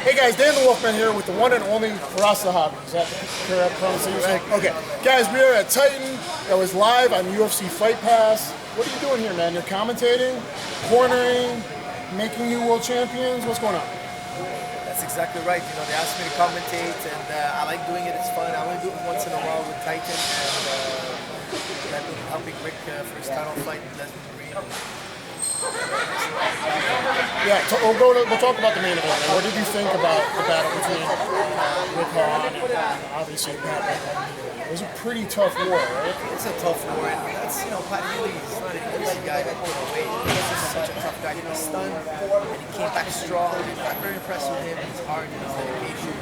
Hey guys, Dan the Wolfman here with the one and only Rasa Hobby. Is that the correct pronunciation? Right. Okay. Guys, we are at Titan. That was live on UFC Fight Pass. What are you doing here, man? You're commentating, cornering, making you world champions? What's going on? That's exactly right. You know, they asked me to commentate, and I like doing it. It's fun. I only do it once in a while with Titan, and I've been helping Rick for his title fight in Lesbian Green. Yeah, we'll talk about the main event. What did you think about the battle between Rick Hahn and obviously Pat Healy? It was a pretty tough war, right? It's a tough war, and that's, you know, Pat Healy is not an easy guy to pull away. He's just such a tough guy. He was stunned, and he came back strong. I'm very impressed with him. His heart, his dedication.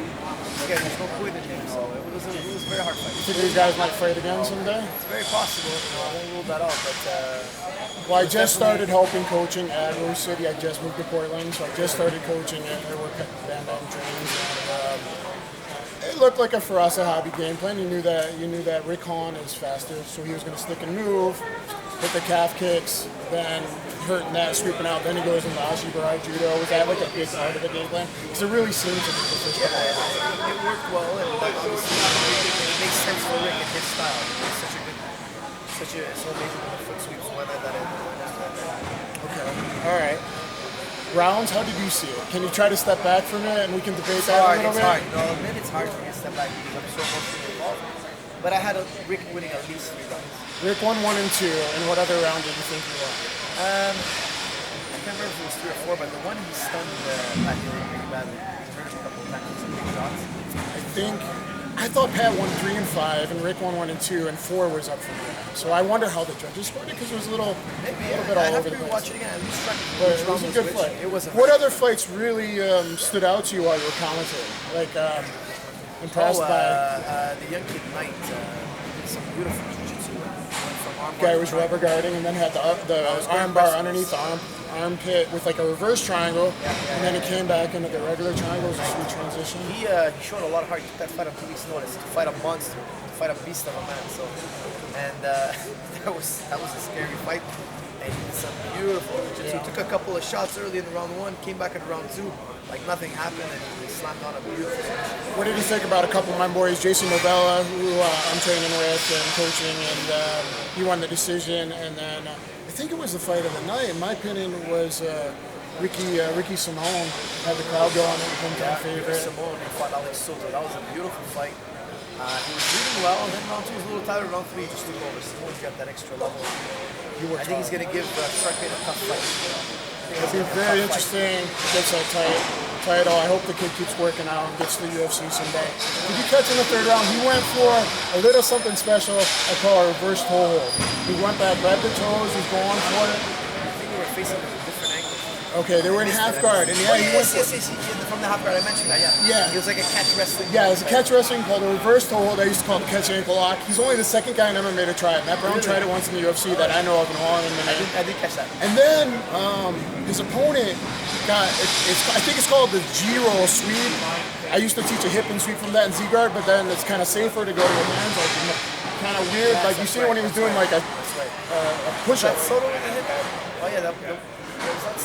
Yeah, there's no quit in him, so it was a very hard fight. You think these guys might fight again someday? It's very possible. You know, I won't rule that out, but. Well, I just started helping coaching at Rose City. I just moved to Portland, so I just started coaching at where Van Damme trains. And, it looked like a Farasa Hobby game plan. You knew that Rick Hahn is faster, so he was going to stick and move, hit the calf kicks, then hurting that, sweeping out. Then he goes into Ashibarai Judo. Was that like a big part of the game plan? Because it really seemed to be the first couple of rounds. It worked well, and obviously it makes sense for Rick and his style. He's so amazing with the foot sweeps. Okay, all right. Rounds, how did you see it? Can you try to step back from it and we can debate that a little bit? It's hard. No, maybe it's hard for me to step back because I'm so emotionally involved. But I had Rick winning at least 3 rounds. Rick won 1 and 2, and what other round did you think he won? I can't remember if it was 3 or 4, but the one he stunned Pat Healy pretty badly. He turned a couple of times with some big shots. I thought Pat won 3 and 5, and Rick won 1 and 2, and 4 was up for grabs. So I wonder how the judges scored it because it was a little bit all over the place. Watch it again. But it was a good fight. What other fights really stood out to you while you were commentating? Like impressed by the young kid Knight. Some beautiful jiu-jitsu. Guy was rubber guarding and then had the arm bar underneath the armpit with like a reverse triangle, and then he came back into the regular triangle. It was a sweet transition. He showed a lot of heart. He took that fight on 2 weeks' notice to fight a monster, to fight a beast of a man. So, and that was a scary fight. And he did some beautiful jiu-jitsu. Took a couple of shots early in round 1, came back in round 2, like nothing happened, and he slammed on a beautiful finish. What did you think about a couple of my boys, Jason Novella, who I'm training with and coaching, and he won the decision, and then I think it was the fight of the night. In my opinion, was Ricky Simone had the crowd going and hometown favorite. Simone fought Alex Soto. That was a beautiful fight. He was leading well, and then round 2 was a little tighter. Round 3 just took over. Simone's got that extra level. I think he's going to give Strike a tough fight. It'll be very interesting. Gets that title. I hope the kid keeps working out and gets to the UFC someday. Did you catch in the 3rd round? He went for a little something special. I call a reverse toe hold. He went back, grabbed the toes. He's going for it. I think we were facing a different angle. Okay, they were in half guard, and yes, from the half guard. I mentioned that. Yeah. It was like a catch wrestling. Yeah, it was a catch wrestling called a reverse toe hold. I used to call it the catch ankle lock. He's only the 2nd guy in MMA to try it. Matt Brown tried it once in the UFC that I know of in Holland. I did catch that. And then his opponent got, I think it's called the G-roll sweep. I used to teach a hip and sweep from that in Z-guard, but then it's kind of safer to go to your hands. Like, kind of weird. Like you see when he was doing like a push-up. Soto hit that? Oh yeah, that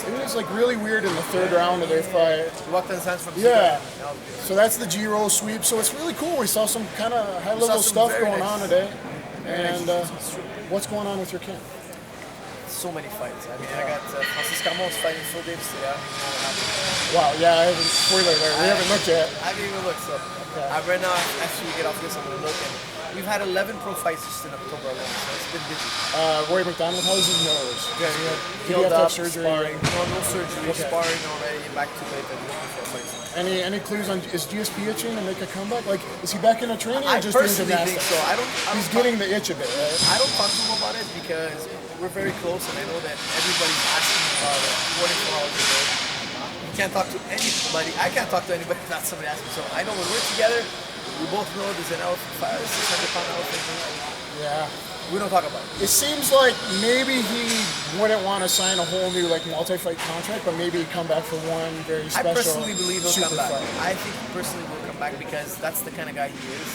it was like really weird in the 3rd round of their fight. He walked on his hands from yeah. So that's the G-roll sweep. So it's really cool. We saw some kind of high-level stuff going on today. And what's going on with your camp? So many fights. I mean, I got Francis Camo's fighting Phil Davis today. Wow, yeah, I haven't, spoiler alert, we haven't looked yet. I haven't even looked, so right now, after we get off this, I'm going to look. And we've had 11 pro fights just in October alone, so it's been busy. Roy McDonald, how's his nose? Yeah, did he have to have surgery? Sparring. No surgery, sparring already, back to it, and looking for fights. Any clues on, is GSP itching to make a comeback? Like, is he back in a training or I just doing personally gymnastics? think so. He's getting the itch a bit, right? I don't talk to him about it because we're very close, and I know that everybody's asking about it 24 hours a day. You can't talk to anybody. I can't talk to anybody without somebody asking. So I know when we're together, we both know there's an elephant, 600-pound elephant. Yeah. We don't talk about it. It seems like maybe he wouldn't want to sign a whole new like multi-fight contract, but maybe he'd come back for one very special. I personally believe he'll come back. Fight. I think he personally will come back because that's the kind of guy he is.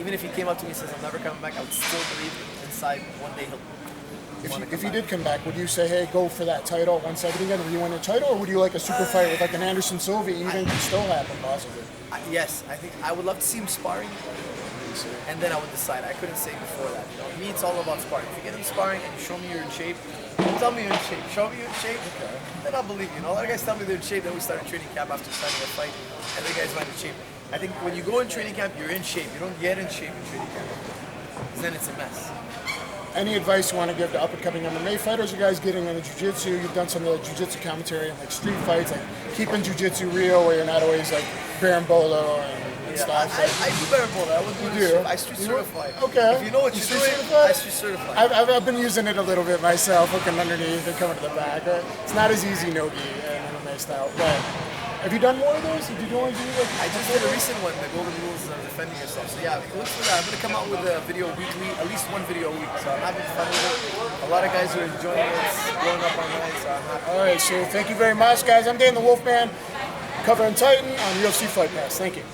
Even if he came up to me and says, I'm never coming back, I would still believe inside one day he'll If you did come back, would you say, hey, go for that title at 170 again? Would you win a title, or would you like a super fight with like an Anderson Silva even could still happen possibly? Yes, I think I would love to see him sparring, and then I would decide. I couldn't say before that. You know, me, it's all about sparring. If you get him sparring and you show me you're in shape, tell me you're in shape. Show me you're in shape, then I'll believe you. A lot of guys tell me they're in shape, then we start a training camp after starting a fight, and the guy's not in shape. I think when you go in training camp, you're in shape. You don't get in shape in training camp, because then it's a mess. Any advice you want to give to up-and-coming MMA fighters? You guys getting into jiu-jitsu? You've done some of the jiu-jitsu commentary and like street fights, like keeping jiu-jitsu real, where you're not always like barambolo and stuff. I do barambolo. I would do. I street certified. Okay. If you know what you're doing, I street certified. I've been using it a little bit myself, hooking underneath and coming to the back. It's not as easy no-gi in MMA style, but. Have you done more of those? Did you only do like? I just did a recent one, the Golden Rules of Defending Yourself. So yeah, look for that. I'm gonna come out with a video weekly, at least one video a week. So I'm having fun with it. A lot of guys are enjoying it. It's blowing up online, so I'm happy. All right, so thank you very much, guys. I'm Dan the Wolfman, covering Titan on UFC Fight Pass. Thank you.